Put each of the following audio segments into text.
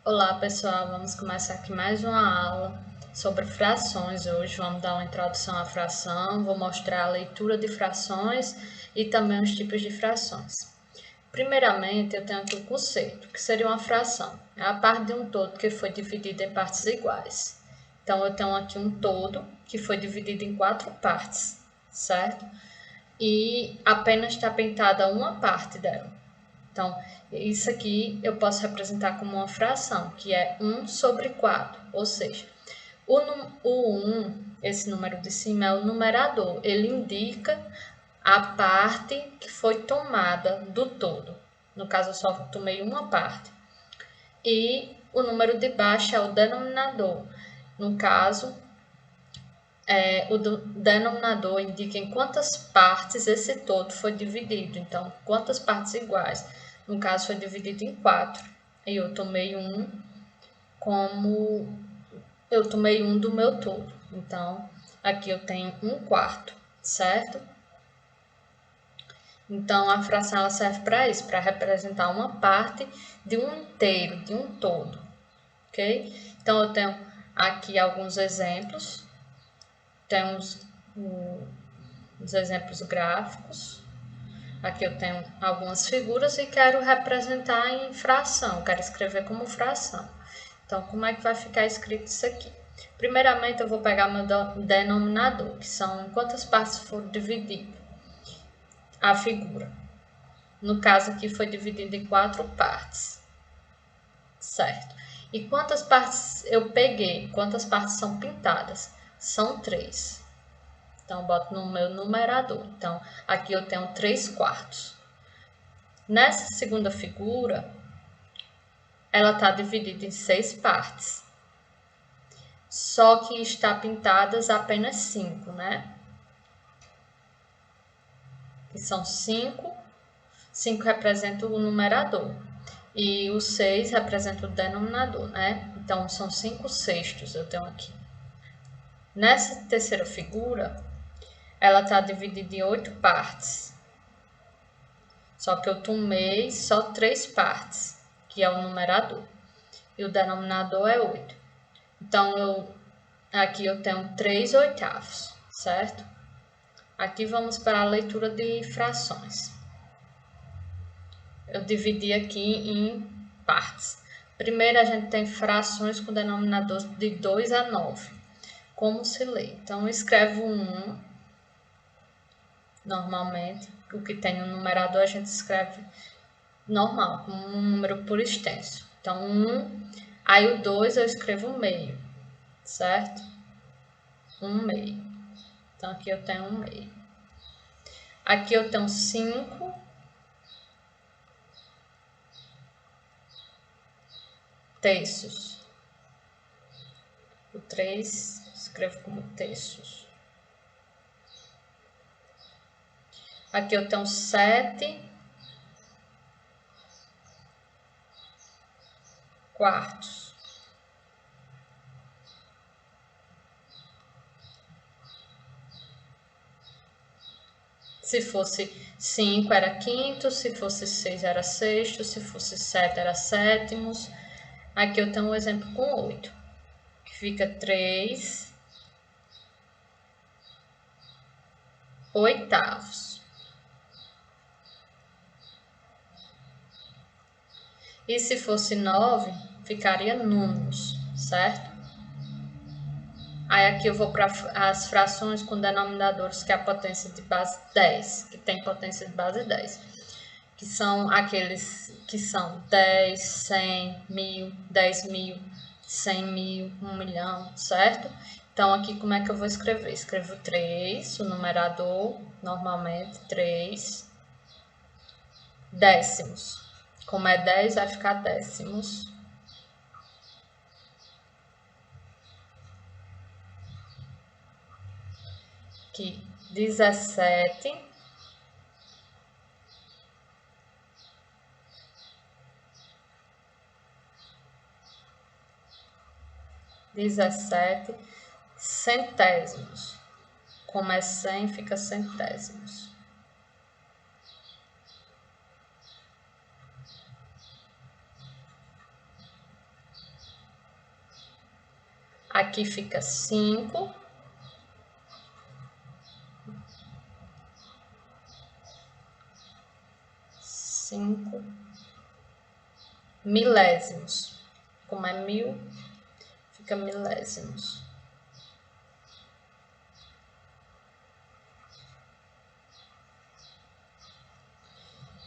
Olá pessoal, vamos começar aqui mais uma aula sobre frações. Hoje vamos dar uma introdução à fração, vou mostrar a leitura de frações e também os tipos de frações. Primeiramente, eu tenho aqui o conceito, que seria uma fração. É a parte de um todo que foi dividido em partes iguais. Então, eu tenho aqui um todo que foi dividido em 4 partes, certo? E apenas está pintada uma parte dela. Então, isso aqui eu posso representar como uma fração, que é 1 sobre 4, ou seja, o 1, esse número de cima, é o numerador, ele indica a parte que foi tomada do todo. No caso, eu só tomei uma parte. E o número de baixo é o denominador. No caso, o denominador indica em quantas partes esse todo foi dividido. Então, quantas partes iguais? No caso, foi dividido em 4. E eu tomei como eu tomei um do meu todo. Então, aqui eu tenho 1/4, certo? Então, a fração ela serve para isso, para representar uma parte de um inteiro, de um todo, ok? Então, eu tenho aqui alguns exemplos. Temos os exemplos gráficos. Aqui eu tenho algumas figuras e quero representar em fração, quero escrever como fração. Então, como é que vai ficar escrito isso aqui? Primeiramente, eu vou pegar meu denominador, que são quantas partes foram divididas a figura. No caso aqui foi dividido em 4 partes, certo? E quantas partes eu peguei? Quantas partes são pintadas? São 3. Então, eu boto no meu numerador. Então, aqui eu tenho 3/4. Nessa segunda figura, ela está dividida em 6 partes. Só que está pintadas apenas 5, né? Que são 5. 5 representa o numerador. E o 6 representa o denominador, né? Então, são 5/6 eu tenho aqui. Nessa terceira figura, ela está dividida em 8 partes. Só que eu tomei só 3 partes, que é o numerador. E o denominador é 8. Então, aqui eu tenho 3/8, certo? Aqui vamos para a leitura de frações. Eu dividi aqui em partes. Primeiro, a gente tem frações com denominador de 2 a 9. Como se lê? Então, eu escrevo 1, normalmente. O que tem no numerador, a gente escreve normal, como um número por extenso. Então, 1, aí o 2 eu escrevo meio, certo? 1/2. Então, aqui eu tenho 1/2. Aqui eu tenho 5 terços. O 3 escrevo como terços. Aqui eu tenho 7 quartos. Se fosse 5 era quinto, se fosse 6 era sexto, se fosse 7 era sétimos. Aqui eu tenho um exemplo com 8, que fica 3 oitavos. E se fosse 9, ficaria nonos, certo? Aí aqui eu vou para as frações com denominadores que é a potência de base 10, que tem potência de base 10. Que são aqueles que são 10, 100, 1000, 10.000, 100.000, 1 milhão, certo? Então, aqui como é que eu vou escrever? Escrevo 3, o numerador, normalmente, 3 décimos. Como é 10, vai ficar décimos. Aqui, 17. 17 centésimos. Como é 100, fica centésimos. Aqui fica 5. 5 milésimos. Como é 1000, fica milésimos.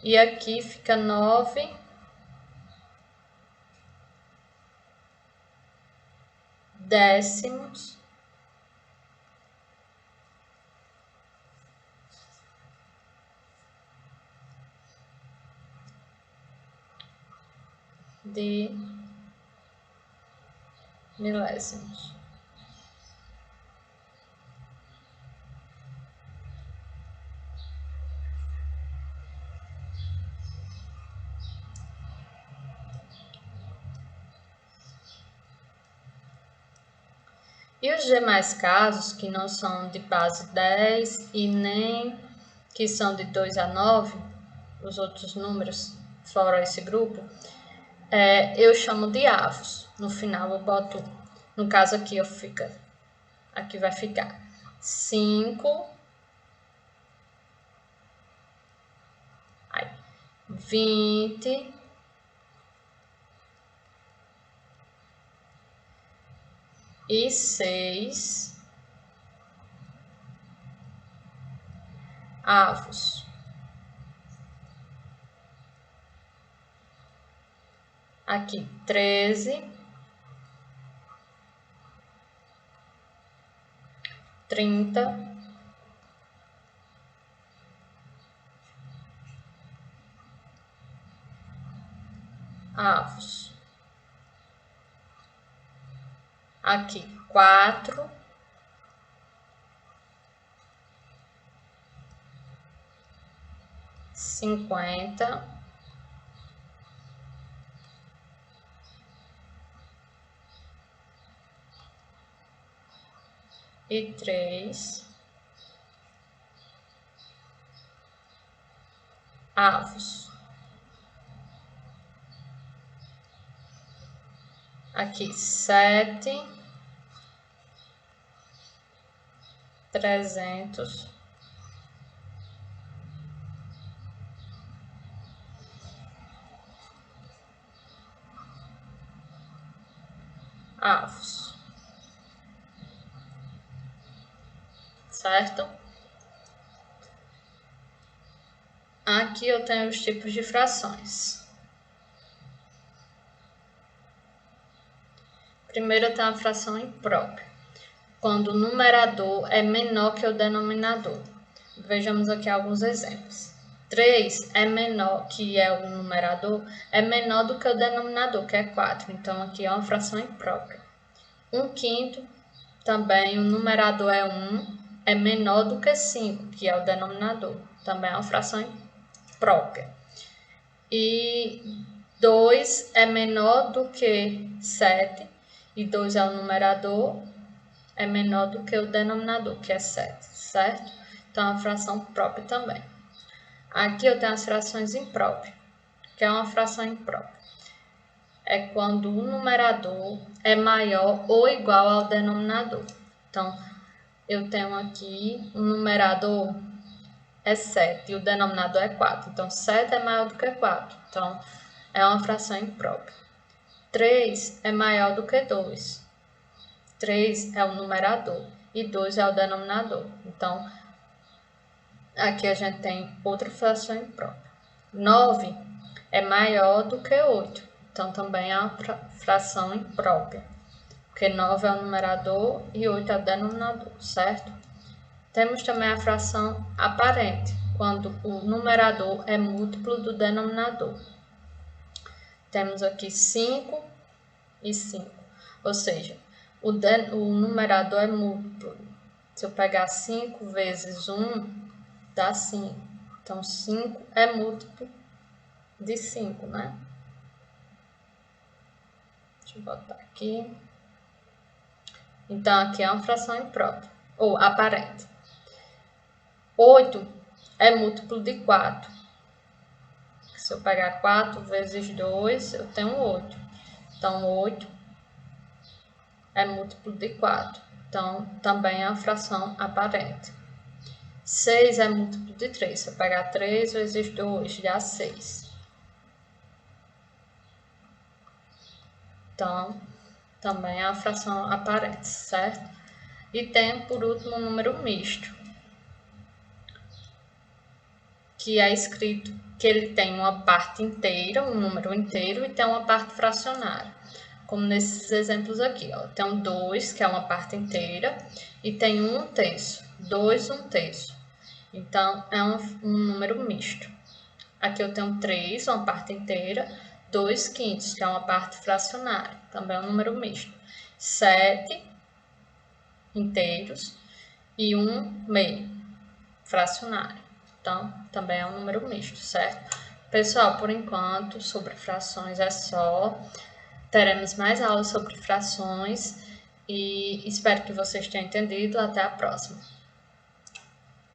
E aqui fica 9 décimos de milésimos. E os demais casos, que não são de base 10 e nem que são de 2 a 9, os outros números, fora esse grupo, eu chamo de avos. No final eu boto, no caso aqui aqui vai ficar 5, 20, e 6 avos. Aqui 13, 30, 'avos. Aqui 4, 50, 3 avos. Aqui 7, 300, avos. Certo? Aqui eu tenho os tipos de frações. Primeiro eu tenho a fração imprópria, quando o numerador é menor que o denominador. Vejamos aqui alguns exemplos. 3 é menor, que é o numerador, é menor do que o denominador, que é 4. Então, aqui é uma fração imprópria. 1/5, também o numerador é 1, é menor do que 5, que é o denominador. Também é uma fração imprópria. E 2 é menor do que 7, e 2 é o numerador, é menor do que o denominador, que é 7, certo? Então, é uma fração própria também. Aqui eu tenho as frações impróprias, que é uma fração imprópria. É quando o numerador é maior ou igual ao denominador. Então, eu tenho aqui o numerador é 7 e o denominador é 4. Então, 7 é maior do que 4. Então, é uma fração imprópria. 3 é maior do que 2. 3 é o numerador e 2 é o denominador. Então, aqui a gente tem outra fração imprópria. 9 é maior do que 8. Então, também é uma fração imprópria. Porque 9 é o numerador e 8 é o denominador, certo? Temos também a fração aparente, quando o numerador é múltiplo do denominador. Temos aqui 5 e 5, ou seja, o numerador é múltiplo. Se eu pegar 5 vezes 1, dá 5. Então, 5 é múltiplo de 5, né? Deixa eu botar aqui. Então, aqui é uma fração imprópria, ou aparente. 8 é múltiplo de 4. Se eu pegar 4 vezes 2, eu tenho 8. Então, 8 é múltiplo de 4, então também é uma fração aparente. 6 é múltiplo de 3, se eu pegar 3 vezes 2 dá 6. Então, também é uma fração aparente, certo? E tem, por último, o número misto, que é escrito que ele tem uma parte inteira, um número inteiro, e tem uma parte fracionária. Como nesses exemplos aqui, ó. Tem um 2, que é uma parte inteira, e tem 1/3, 2 1/3. Então, é um número misto. Aqui eu tenho 3, uma parte inteira, 2 quintos, que é uma parte fracionária, também é um número misto. 7 inteiros e 1 meio, fracionário. Então, também é um número misto, certo? Pessoal, por enquanto, sobre frações é só. Teremos mais aulas sobre frações e espero que vocês tenham entendido. Até a próxima.